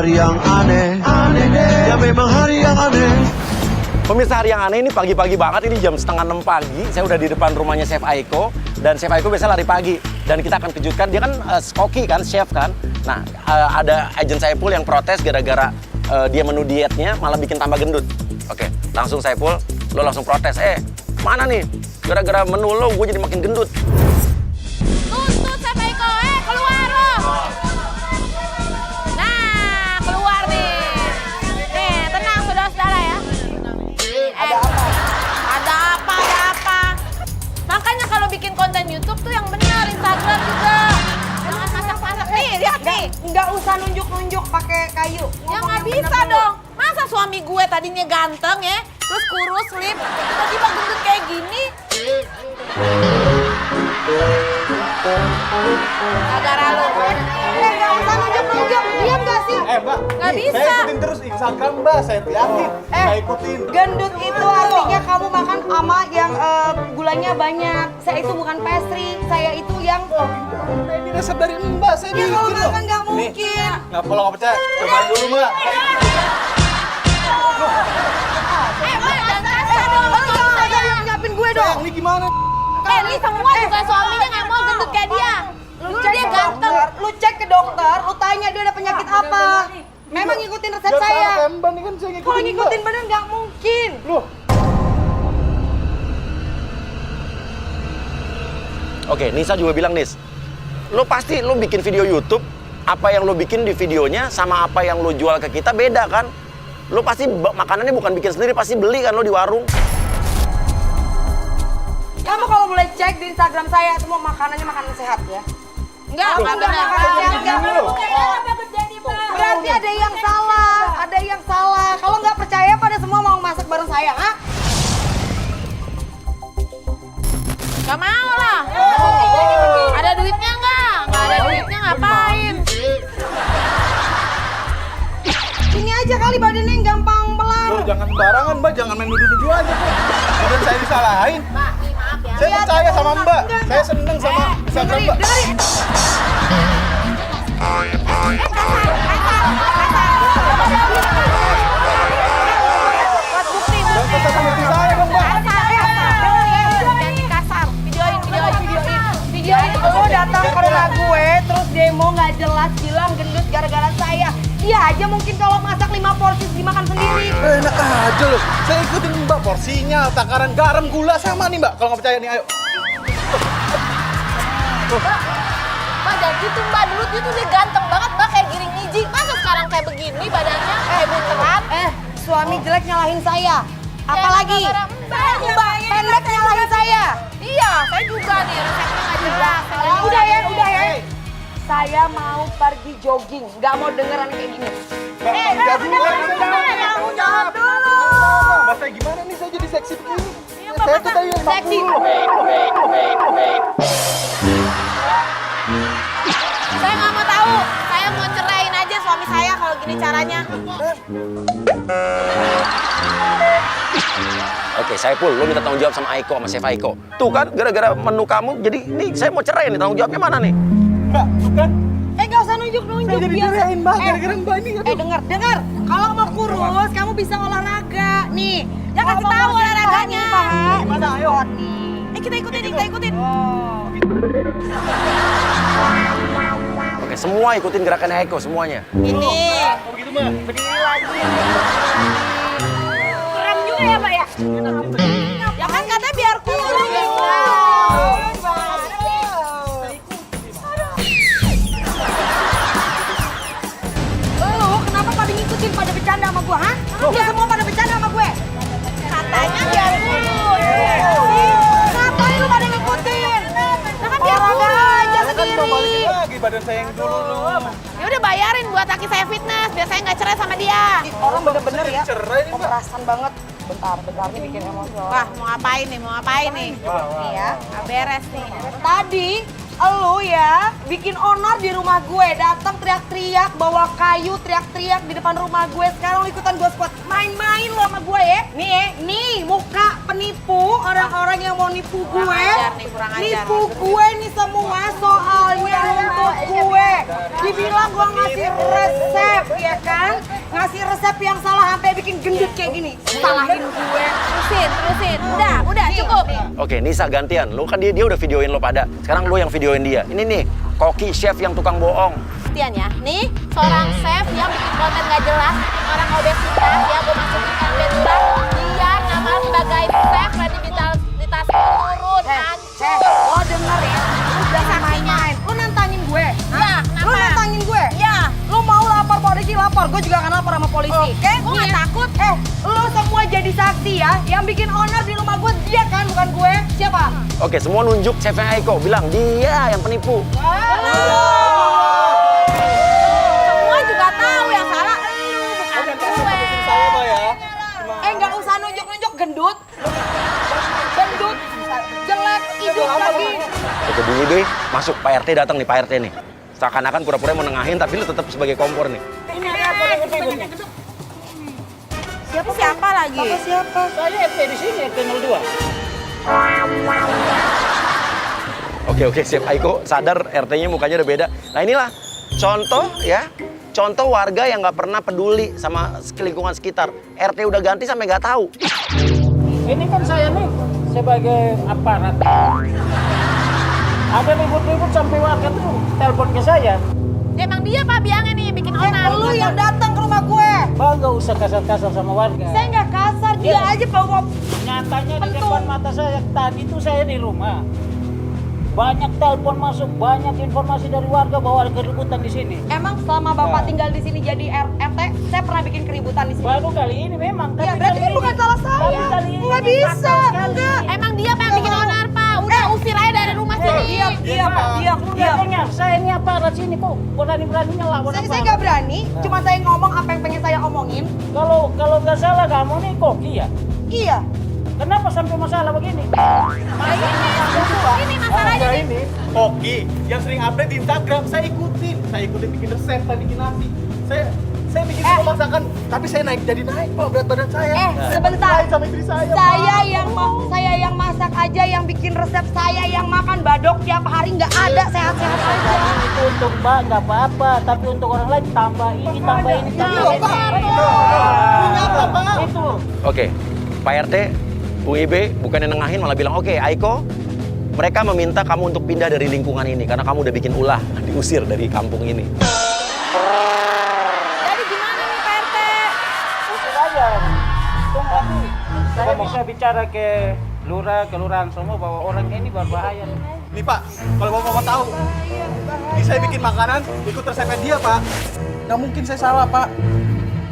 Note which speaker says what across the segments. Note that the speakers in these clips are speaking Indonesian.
Speaker 1: hari yang aneh, aneh deh. Ya memang hari yang aneh.
Speaker 2: Pemirsa, hari yang aneh ini pagi-pagi banget, ini jam setengah 6 pagi. Saya udah di depan rumahnya Chef Aiko. Dan Chef Aiko biasa lari pagi. Dan kita akan kejutkan, dia kan koki kan, chef kan. Nah, ada agent Saiful yang protes gara-gara dia menu dietnya malah bikin tambah gendut. Oke, langsung Saiful, lo langsung protes. Mana nih? Gara-gara menu lo, gue jadi makin gendut.
Speaker 3: Tuntut Chef Aiko, keluar lo! Nah, keluar nih. Nih, tenang saudara-saudara ya. Ada apa? Makanya kalau bikin konten YouTube tuh yang benar, Instagram juga. Jangan masak-masak. Nih, lihat nih.
Speaker 4: Nggak usah nunjuk-nunjuk pakai kayu.
Speaker 3: Ya nggak bisa dong. Masa suami gue tadinya ganteng ya, terus kurus, slim, tiba-tiba gendut kayak gini. Gara-gara lu.
Speaker 4: Nggak usah nunjuk-nunjuk. Diam nggak sih?
Speaker 5: Mbak,
Speaker 3: Nggak bisa.
Speaker 5: saya ikutin terus Instagram Mbak, saya yakin. Saya ikutin.
Speaker 4: Gendut itu artinya kamu makan sama yang gulanya banyak. Saya itu bukan pastry, saya itu yang...
Speaker 5: Nah, ini resep dari Mbak, saya
Speaker 4: Ya
Speaker 5: bikin
Speaker 4: kalau
Speaker 5: loh.
Speaker 4: makan nggak mungkin.
Speaker 5: Nggak, kalau nggak percaya, cobain dulu Mbak.
Speaker 3: Mbak, jangan kasar dong.
Speaker 4: Jangan nyiapin gue dong.
Speaker 5: Sayang, ini gimana?
Speaker 3: Ini semua juga suaminya nggak mau gendut kayak dia.
Speaker 4: Lu
Speaker 3: Dulu
Speaker 4: cek
Speaker 3: dia
Speaker 4: ke
Speaker 3: ganteng.
Speaker 4: dokter, lu cek ke dokter, lu tanya dia ada penyakit apa. Memang ngikutin resep
Speaker 5: Biar
Speaker 4: saya.
Speaker 5: salah Mbak, nih kan saya ngikutin
Speaker 4: Kalau
Speaker 5: Mbak.
Speaker 4: ngikutin bener nggak mungkin.
Speaker 5: Loh,
Speaker 2: Oke, Nisa juga bilang, Nis, lo pasti lo bikin video YouTube, apa yang lo bikin di videonya sama apa yang lo jual ke kita beda kan? Lo pasti makanannya bukan bikin sendiri, pasti beli kan lo di warung.
Speaker 4: Kamu kalau boleh cek di Instagram saya, semua makanannya makanan sehat ya.
Speaker 3: Enggak benar.
Speaker 4: makanan sehat, berarti ada yang salah, Kalau nggak percaya pada semua mau masak bareng saya, ha?
Speaker 3: Gak mau lah. Ada duitnya nggak? Nggak ada duitnya ngapain?
Speaker 4: Ini aja kali badannya yang gampang melar.
Speaker 5: loh, jangan sembarangan Mbak, jangan main nuduh-nuduh aja. Kemudian saya disalahin.
Speaker 3: Mbak, nih maaf ya.
Speaker 5: Saya percaya sama Mbak, saya seneng sama Instagram Mbak.
Speaker 4: Dengerin.
Speaker 3: Buat bukti.
Speaker 5: Jangan kasar sama istri saya dong Mbak.
Speaker 3: Jangan kasar. Videoin.
Speaker 4: Lo datang ke rumah gue, terus demo nggak jelas bilang gendut gara-gara saya. Iya aja mungkin kalau masak 5 porsi dimakan sendiri.
Speaker 5: Enak aja loh, saya ikutin Mbak porsinya, takaran garam, gula sama nih Mbak. Kalau nggak percaya nih, ayo.
Speaker 3: Mbak, jangan gitu Mbak. Dulu dia tuh dia ganteng banget Mbak, kayak giring iji. Masa sekarang kayak begini badannya, kayak buntelan.
Speaker 4: Suami jelek nyalahin saya. Apalagi Mbak pendek nyalahin saya.
Speaker 3: Iya, saya juga nih, resepnya nggak jelas.
Speaker 4: Udah ya. Saya mau pergi jogging, nggak mau dengeran kayak gini.
Speaker 5: Mbak,
Speaker 4: Tanggung jawab dulu.
Speaker 5: Mbak, saya gimana nih, saya jadi seksi begini?
Speaker 3: Iya,
Speaker 5: Saya tuh tadi yang
Speaker 3: seksi.
Speaker 5: 40.
Speaker 3: Saya nggak mau tahu. Saya mau ceraiin aja suami saya kalau gini caranya.
Speaker 2: Oke, Saiful, lo minta tanggung jawab sama Aiko, sama Chef Aiko. Tuh kan, gara-gara menu kamu, jadi ini saya mau cerai nih, tanggung jawabnya mana nih?
Speaker 5: Mbak, tuh kan?
Speaker 4: Nggak usah nunjuk-nunjuk.
Speaker 5: Saya jadi
Speaker 4: biasa.
Speaker 5: dirayain Mbak, gara-gara Mbak ini. aduh.
Speaker 4: Dengar. Kalau mau kurus, kamu bisa olahraga. Nih,
Speaker 3: Ya, kasih tahu olahraganya.
Speaker 5: Gimana, ayo?
Speaker 3: Kita ikutin.
Speaker 2: Oke, semua ikutin gerakan Aiko, semuanya.
Speaker 3: Ini.
Speaker 5: Oh gitu Mbak.
Speaker 4: Berdiri lagi.
Speaker 3: Keren juga ya Pak ya? Ya kan katanya biar kurus.
Speaker 4: Lu kenapa pada ngikutin, pada bercanda sama gua, ha? Lu semua pada bercanda sama gue.
Speaker 3: Katanya biar kurus.
Speaker 4: Ngapain lu pada ngikutin?
Speaker 3: Nah kan biar kurus.
Speaker 4: Aja
Speaker 5: Kan
Speaker 4: sendiri.
Speaker 5: Mbak balikin lagi badan saya yang dulu loh.
Speaker 3: Ya udah bayarin buat laki saya fitness biar saya nggak cerai sama dia.
Speaker 4: Orang bener-bener ya.
Speaker 5: Cerai nih Mbak.
Speaker 4: Pemerasan banget. Bentar nih bikin emosi orang.
Speaker 3: Wah, mau ngapain nih? Nih ya, nggak beres nih.
Speaker 4: Tadi elu ya bikin honor di rumah gue, datang teriak-teriak, bawa kayu, teriak-teriak di depan rumah gue. Sekarang lu ikutan gue squat, main-main lo sama gue ya. Nih muka penipu, orang-orang yang mau nipu gue.
Speaker 3: ajar nih, kurang ajar.
Speaker 4: Nipu gue nih semua soalnya untuk gue. Dibilang gue ngasih resep, ya kan? Ngasih resep yang salah sampai bikin gendut kayak gini. Salahin gue.
Speaker 3: Terusin. Udah, cukup.
Speaker 2: Oke, Nisa gantian. Lu kan dia udah videoin lo pada. Sekarang lu yang videoin dia. Ini nih, koki chef yang tukang bohong.
Speaker 3: Gantian ya. Nih, seorang chef yang bikin konten gak jelas, orang obesitas ya, gue masukin campaign bang. Dia ngamar sebagai chef, kredibilitas turun, hancur.
Speaker 4: Lo denger ya, lu jangan main-main. Lu nantangin gue.
Speaker 3: Ya,
Speaker 4: Lu
Speaker 3: kenapa?
Speaker 4: nantangin gue.
Speaker 3: Ya.
Speaker 4: Lu mau lapor polisi, lapor. Gue juga akan lapor sama polisi.
Speaker 3: Oke, gue
Speaker 4: Nih
Speaker 3: gak
Speaker 4: ya.
Speaker 3: takut.
Speaker 4: Lu semua jadi saksi ya. Yang bikin owner di rumah gue dia kan, bukan gue. Siapa?
Speaker 2: Oke, semua nunjuk chefnya Aiko. Bilang dia yang penipu.
Speaker 3: Semua juga tahu yang salah lu, bukan gue.
Speaker 5: Saya Mbak ya.
Speaker 4: Nggak usah nunjuk-nunjuk gendut. Gendut, jelek, hidup lagi.
Speaker 2: Oke, Bung Ibe, masuk. Pak RT datang nih, Pak RT nih. Seakan-akan pura-pura mau nengahin, tapi lu tetap sebagai kompor nih.
Speaker 3: Siapa lagi?
Speaker 4: Siapa?
Speaker 6: Saya RT di sini, RT 02.
Speaker 2: Oke, Chef Aiko sadar RT-nya mukanya udah beda. Nah inilah contoh ya, contoh warga yang nggak pernah peduli sama lingkungan sekitar. RT udah ganti sampai nggak tahu.
Speaker 6: Ini kan saya nih sebagai aparat. Ada ribut-ribut sampai warga tuh telepon ke saya.
Speaker 3: Emang dia Pak biangnya nih bikin onar.
Speaker 4: Lu yang datang ke rumah gue.
Speaker 6: Bang, nggak usah kasar-kasar sama warga.
Speaker 4: Saya nggak kasar, dia aja bawa.
Speaker 6: Nyatanya di depan mata saya, tadi tuh saya di rumah. Banyak telepon masuk, banyak informasi dari warga bahwa ada keributan di sini.
Speaker 4: Emang selama bapak tinggal di sini jadi RT, saya pernah bikin keributan di sini.
Speaker 6: Baru kali ini memang.
Speaker 4: Ya,
Speaker 6: tapi
Speaker 4: berarti
Speaker 6: kali
Speaker 4: ini bukan salah saya.
Speaker 6: Tapi kali ini
Speaker 4: Nggak bisa,
Speaker 6: fatal sekali.
Speaker 4: enggak.
Speaker 3: Emang dia Pak yang bikin onar Pak. Udah usir aja dari rumah sini.
Speaker 4: Diam.
Speaker 6: Udah dengar, saya ini aparat sini kok berani-beraninya lawan
Speaker 4: Saya
Speaker 6: aparat.
Speaker 4: nggak berani, cuma saya ngomong apa yang pengen saya omongin.
Speaker 6: Kalau nggak salah kamu nih koki ya?
Speaker 4: Iya.
Speaker 6: Kenapa sampai masalah begini?
Speaker 3: Ini masalahnya nih.
Speaker 5: Ini Oki yang sering update di Instagram, saya ikutin bikin resep, saya bikin nasi. Saya bikin semua masakan, tapi saya naik Pak berat badan saya.
Speaker 4: Sebentar.
Speaker 5: Sama istri saya.
Speaker 4: Saya yang masak aja, yang bikin resep, saya yang makan badok tiap hari nggak ada, sehat-sehat aja.
Speaker 6: Itu untuk Mbak nggak apa-apa, tapi untuk orang lain tambah ini, tambah ini, tambah ini.
Speaker 5: Kenapa, Pak?
Speaker 6: Itu.
Speaker 2: Oke, Pak RT, Bung Ibe bukannya nengahin malah bilang, oke Aiko, mereka meminta kamu untuk pindah dari lingkungan ini karena kamu udah bikin ulah, diusir dari kampung ini.
Speaker 3: Jadi gimana nih Pak RT?
Speaker 6: Usir aja. Tunggu nanti. Saya bisa bicara ke lurah, kelurahan semua bahwa orang ini berbahaya.
Speaker 5: Nih Pak, kalau Bapak tahu, ini saya bikin makanan, ikut resepnya dia Pak. Nggak mungkin saya salah Pak.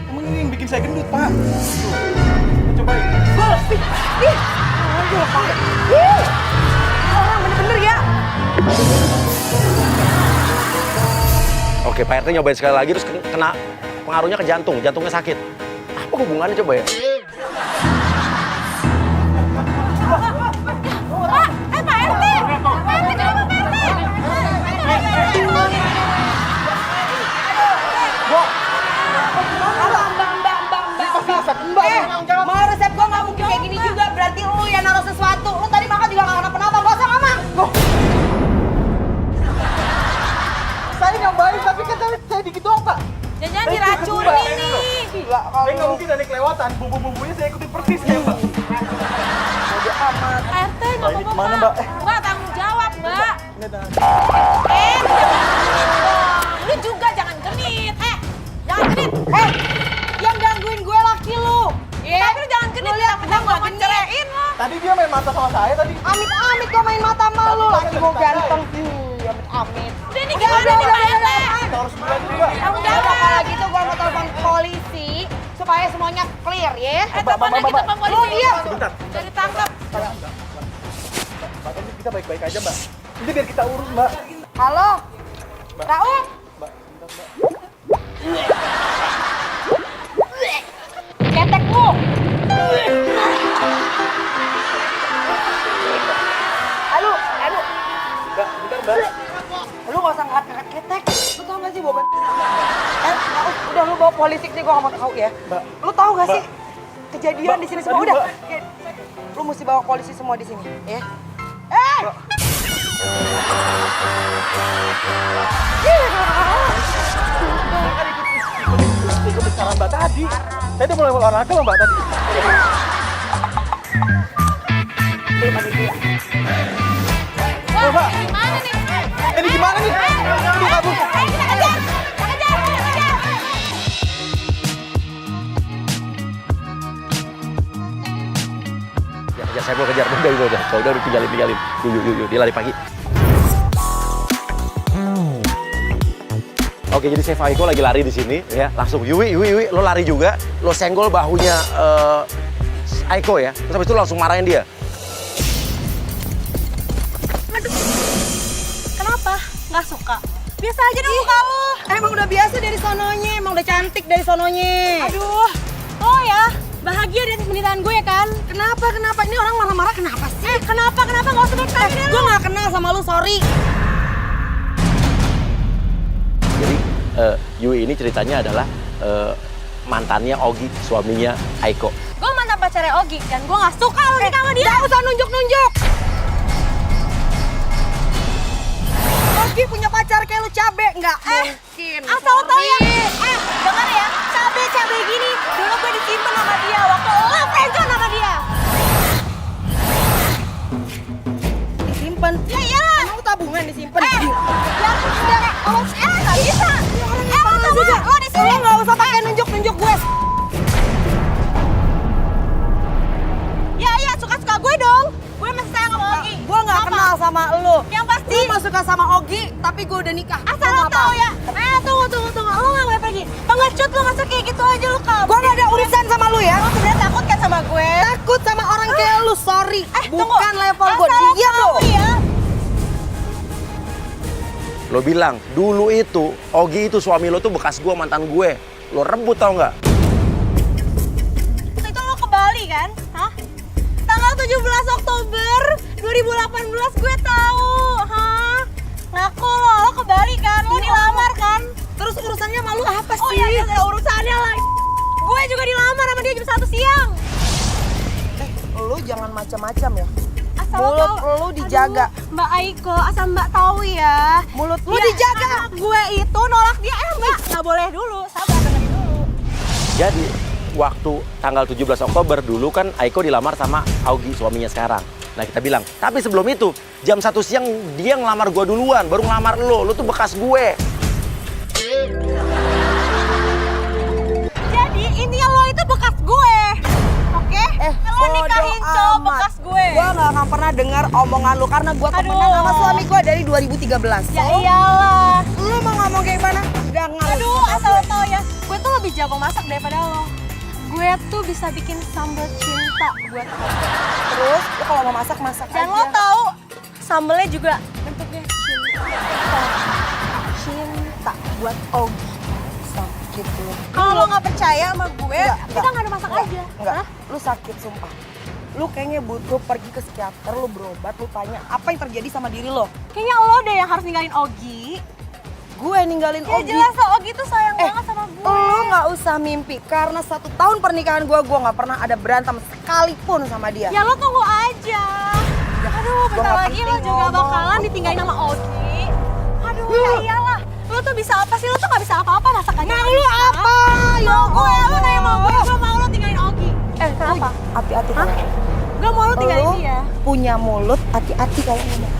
Speaker 5: Emang ini yang bikin saya gendut Pak. Tuh, cobain.
Speaker 4: Orang bener-bener ya.
Speaker 2: Oke, Pak RT nyobain sekali lagi terus kena pengaruhnya ke jantung, jantungnya sakit. Apa hubungannya coba ya?
Speaker 3: Pak RT. Pak RT kenapa Pak RT?
Speaker 4: Mbak, mau resep gua nggak mungkin kayak gini juga. Berarti lu yang naruh sesuatu. Lu tadi makan juga nggak kenapa-napa. Gak usah ngomong.
Speaker 5: Saya nyobain, tapi kan saya dikit doang Pak.
Speaker 3: Jangan diracunin nih.
Speaker 4: Gila
Speaker 5: Saya nggak mungkin ada kelewatan, bumbu-bumbunya saya ikutin persis ya Pak.
Speaker 3: Pak RT nggak apa-apa
Speaker 5: Mana,
Speaker 3: Pak.
Speaker 5: Mbak?
Speaker 3: Mbak tanggung jawab Mbak.
Speaker 5: Ini
Speaker 3: Lu juga jangan genit. Jangan genit.
Speaker 4: Yang gangguin gue laki lu.
Speaker 3: Tapi lu jangan genit. Kita mau ceraiin lo.
Speaker 5: Tadi dia main mata sama saya tadi.
Speaker 4: Amit-amit gua main mata malu. Laki gua ganteng. Amit-amit.
Speaker 3: Udah ini gimana nih Pak RT?
Speaker 5: Kita harus bilang juga.
Speaker 3: Tanggung
Speaker 4: Udah
Speaker 3: jawab.
Speaker 4: kalau gitu gua mau telepon polisi supaya semuanya clear ya.
Speaker 3: Teleponnya kita telepon polisi.
Speaker 4: Lu diam.
Speaker 5: Sebentar.
Speaker 3: Jadi tangkap.
Speaker 5: Mbak, ini kita baik-baik aja Mbak. Ini biar kita urus Mbak.
Speaker 4: Halo. Raul.
Speaker 5: Mbak, sebentar Mbak.
Speaker 4: Ketek lu. Aduh.
Speaker 5: Mbak, sebentar Mbak.
Speaker 4: Lu gak usah ngangkat ketek. Lu tau gak sih bawa Raul, udah lu bawa polisi sih gua gak mau tahu ya.
Speaker 5: Mbak.
Speaker 4: Lu tahu gak
Speaker 5: Mbak.
Speaker 4: sih? kejadian di sini semua. Udah, lu mesti bawa polisi semua di sini, ya.
Speaker 5: Ikutin saran Mbak tadi. Saya udah mulai olahraga loh Mbak tadi.
Speaker 3: Wah,
Speaker 5: Mbak.
Speaker 3: gimana nih?
Speaker 5: Ini gimana nih? Aduh, kabur.
Speaker 3: Ayo kita kejar! Kita kejar! Kita kejar!
Speaker 2: Ya, saya mau kejar. Udah tinggalin. Yuk, dia lari pagi. Oke, jadi Chef Aiko lagi lari di sini, ya. Langsung, Yui, lo lari juga. Lo senggol bahunya Aiko ya. Terus habis itu langsung marahin dia.
Speaker 4: Kenapa? Nggak suka? Biasa aja dong muka lu. Emang udah biasa dari sononya, emang udah cantik dari sononya.
Speaker 7: Aduh, oh ya, bahagia di atas penderitaan gue ya kan?
Speaker 4: Kenapa? Ini orang marah-marah kenapa sih?
Speaker 7: Kenapa? Nggak usah baik deh
Speaker 4: Gue nggak kenal sama lu, sorry.
Speaker 2: Jadi Yui ini ceritanya adalah mantannya Ogi, suaminya Aiko.
Speaker 7: Gue mantan pacarnya Ogi dan gue nggak suka lu nikah sama dia.
Speaker 4: Nggak usah nunjuk-nunjuk. Ogi punya pacar kayak lu cabe, nggak mungkin.
Speaker 7: Asal lo tau ya, dengar ya, cabe gini, dulu gue disimpan sama dia waktu lo friendzone sama dia.
Speaker 4: Disimpan.
Speaker 7: Ya iyalah.
Speaker 4: Emang lu tabungan disimpan?
Speaker 7: Ya udah, lo nggak bisa. Lo tau gak, lo di sini.
Speaker 4: Lu nggak usah pakai nunjuk-nunjuk gue.
Speaker 7: Ya, suka-suka gue dong. Gue masih sayang sama Ogi.
Speaker 4: Gue nggak kenal sama lu.
Speaker 7: Yang pasti.
Speaker 4: Lu mah suka sama Ogi, tapi gue udah nikah.
Speaker 7: Asal lo tau ya. Tunggu. Lo gak boleh pergi. Pengecut lo masa kayak gitu aja lo kabur.
Speaker 4: Gue nggak ada urusan sama lu ya.
Speaker 7: Lo sebenarnya takut kan sama gue?
Speaker 4: Takut sama orang kayak lu, sorry.
Speaker 7: Tunggu.
Speaker 4: Bukan level gue.
Speaker 7: Asal lo
Speaker 4: Diam
Speaker 7: tau
Speaker 4: lu.
Speaker 7: ya.
Speaker 2: Lo bilang, dulu itu Ogi itu suami lo tuh bekas gue, mantan gue. Lo rebut tau nggak?
Speaker 7: Itu lo ke Bali kan? Hah? Tanggal 17 Oktober 2018 gue tahu. Hah? Ngaku lo ke Bali kan? Lo dilamar kan?
Speaker 4: Terus urusannya sama lu apa sih?
Speaker 7: Oh iya, ada urusannya lah. Gue juga dilamar sama dia jam 1 siang.
Speaker 4: Lu jangan macam-macam ya.
Speaker 7: Asal
Speaker 4: Mulut
Speaker 7: tahu.
Speaker 4: lu dijaga.
Speaker 7: Aduh, Mbak Aiko, asal Mbak tahu ya.
Speaker 4: Mulut lu
Speaker 7: Dia
Speaker 4: dijaga.
Speaker 7: anak gue itu nolak dia. Mbak, nggak boleh dulu. Sabar, dengerin dulu.
Speaker 2: Jadi, waktu tanggal 17 Oktober dulu kan Aiko dilamar sama Augi, suaminya sekarang. Nah kita bilang, tapi sebelum itu, jam 1 siang dia ngelamar gue duluan, baru ngelamar lo tuh bekas gue.
Speaker 7: Jadi intinya lo itu bekas gue. Oke? Lo nikahin cowok bekas gue.
Speaker 4: Gue gak akan pernah dengar omongan lu karena gue temenan sama suami gue dari 2013.
Speaker 7: Ya iyalah.
Speaker 4: Lu mau ngomong kayak gimana? Gak ngaruh.
Speaker 7: Aduh, asal lo tau ya, gue tuh lebih jago masak daripada lo. Gue tuh bisa bikin sambal cinta buat lo.
Speaker 4: Terus lu kalau mau masak
Speaker 7: Dan
Speaker 4: aja.
Speaker 7: lo tahu sambelnya juga bentuknya cinta.
Speaker 4: Cinta buat Ogi. Sakit lu.
Speaker 7: Kalau lo nggak percaya sama gue, kita nggak ada masak aja.
Speaker 4: Enggak,
Speaker 7: Hah?
Speaker 4: lu sakit sumpah. Lu kayaknya butuh pergi ke psikiater, lu berobat, lu tanya apa yang terjadi sama diri lo.
Speaker 7: Kayaknya lo deh yang harus ninggalin Ogi.
Speaker 4: Gue ninggalin
Speaker 7: Ya
Speaker 4: Ogi.
Speaker 7: jelas lo Ogi tuh sayang banget sama gue.
Speaker 4: Lu nggak usah mimpi karena 1 tahun pernikahan gue nggak pernah ada berantem sekalipun sama dia.
Speaker 7: Ya lo tunggu aja. Aduh,
Speaker 4: Gua
Speaker 7: bentar
Speaker 4: nggak
Speaker 7: lagi lo
Speaker 4: penting
Speaker 7: juga
Speaker 4: ngomong.
Speaker 7: bakalan ditinggalin sama Ogi. Aduh, ya iyalah. Lo tuh bisa apa sih? Lo tuh nggak bisa apa-apa masak aja.
Speaker 4: Nah, lu apa? Ya
Speaker 7: Mau gue, lo
Speaker 4: Allah.
Speaker 7: nanya mau gue mau lo tinggalin Ogi. Kenapa?
Speaker 4: Hati-hati
Speaker 7: Hah?
Speaker 4: kalau
Speaker 7: Gak mau lo tinggalin
Speaker 4: lu
Speaker 7: dia.
Speaker 4: punya mulut, hati-hati kalau ngomong.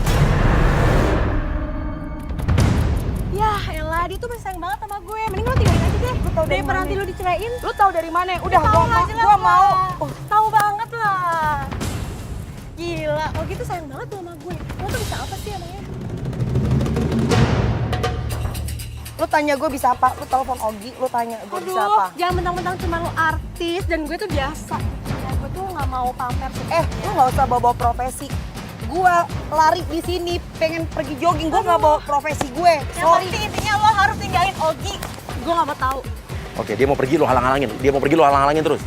Speaker 7: Ya elah, dia tuh masih sayang banget sama gue. Mending lo tinggalin aja deh.
Speaker 4: Lu tahu dari
Speaker 7: Daripada
Speaker 4: mana?
Speaker 7: nanti lo diceraiin.
Speaker 4: Lu tahu dari mana? Udah,
Speaker 7: Tahu lah, jelas
Speaker 4: gua mau.
Speaker 7: lah. Tahu banget lah. Gila, Ogi tuh sayang banget tuh sama gue. Lo tuh bisa apa sih emangnya?
Speaker 4: Lu tanya gue bisa apa? Lu telepon Ogi, lu tanya gue bisa apa?
Speaker 7: Jangan mentang-mentang cuma lo artis dan gue tuh biasa. Ya, gue tuh nggak mau pamer sih.
Speaker 4: Lu nggak usah bawa profesi. Gue lari di sini pengen pergi jogging, gue nggak bawa profesi gue.
Speaker 7: Yang
Speaker 4: Sorry.
Speaker 7: pasti intinya lo harus tinggalin Ogi. Gue nggak mau tahu.
Speaker 2: Oke, dia mau pergi lo halang-halangin. Dia mau pergi lo halang-halangin terus.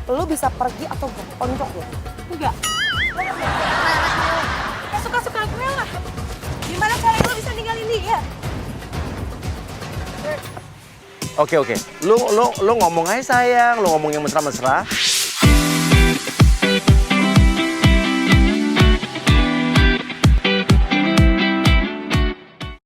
Speaker 4: Lu bisa pergi atau gue tonjok lu.
Speaker 7: Enggak. Ya suka-suka gue lah. Gimana caranya lo bisa ninggalin dia?
Speaker 2: Oke. Lu ngomong aja sayang, lu ngomong yang mesra-mesra.